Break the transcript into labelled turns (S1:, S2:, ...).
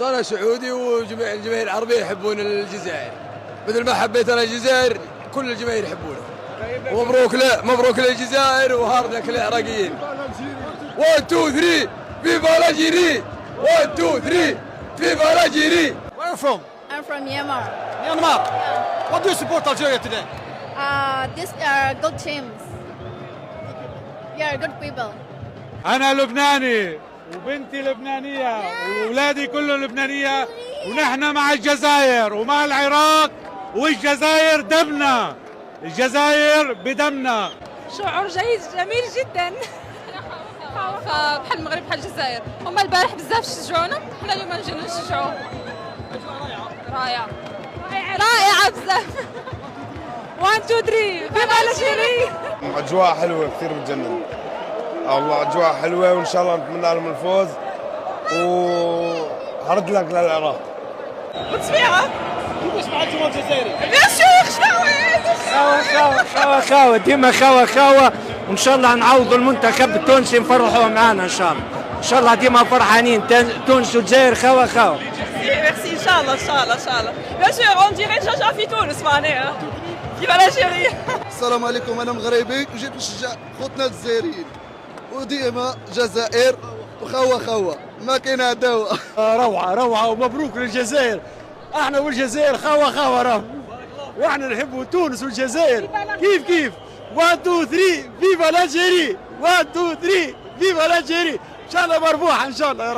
S1: أنا سعودي وجميع الجماهير العربية يحبون الجزائر، مثل ما حبيت أنا الجزائر كل الجماهير يحبونها. ومبروك له، مبروك للجزائر وهارد لك العراقيين. 1 2 3 فيفا الجيري. 1 2 3 فيفا الجيري.
S2: Where are you from?
S3: I'm from Myanmar.
S2: Myanmar.
S3: Yeah.
S2: What do you support Algeria today?
S3: These are good teams. Yeah, good people.
S4: أنا لبناني وبنتي لبنانية وأولادي كلهم لبنانية، ونحن مع الجزائر ومع العراق، والجزائر دمنا، الجزائر بدمنا.
S5: شعور جيد جميل جدا.
S6: فبحال المغرب بحال الجزائر، هما البارح بزاف شجعونا، حنا اليوم نجيو نشجعوهم. رائعة رائعة بزاف.
S5: 1 2 3 فيفا الجيري.
S7: اجواء حلوه كثير بتجنن. والله اجواء حلوه وان شاء الله نتمنى لهم الفوز وهرد لك للعراق.
S2: بالطبيعة كيفاش مع الجمهور الجزائري؟
S5: بيان سور
S8: خاوة ديما خاوة وان شاء الله نعوضوا المنتخب التونسي نفرحوه معانا ان شاء الله. ان شاء الله ديما فرحانين تونس والجزائر خاوة.
S5: ميرسي ان شاء الله ان شاء الله ان شاء الله. بيان سور اون ديري نشجع في تونس معناها. فيفا الجيري.
S9: السلام عليكم، انا مغربي وجيت نشجع خوتنا الجزائريين، وديما جزائر وخوا ما كاين عداوه.
S8: روعة ومبروك للجزائر. احنا والجزائر خاوة راه، واحنا نحبوا تونس والجزائر كيف 1 2 3 فيفا الجيري. 1 2 3 فيفا الجيري. ان شاء الله مربوحة ان شاء الله يا رب.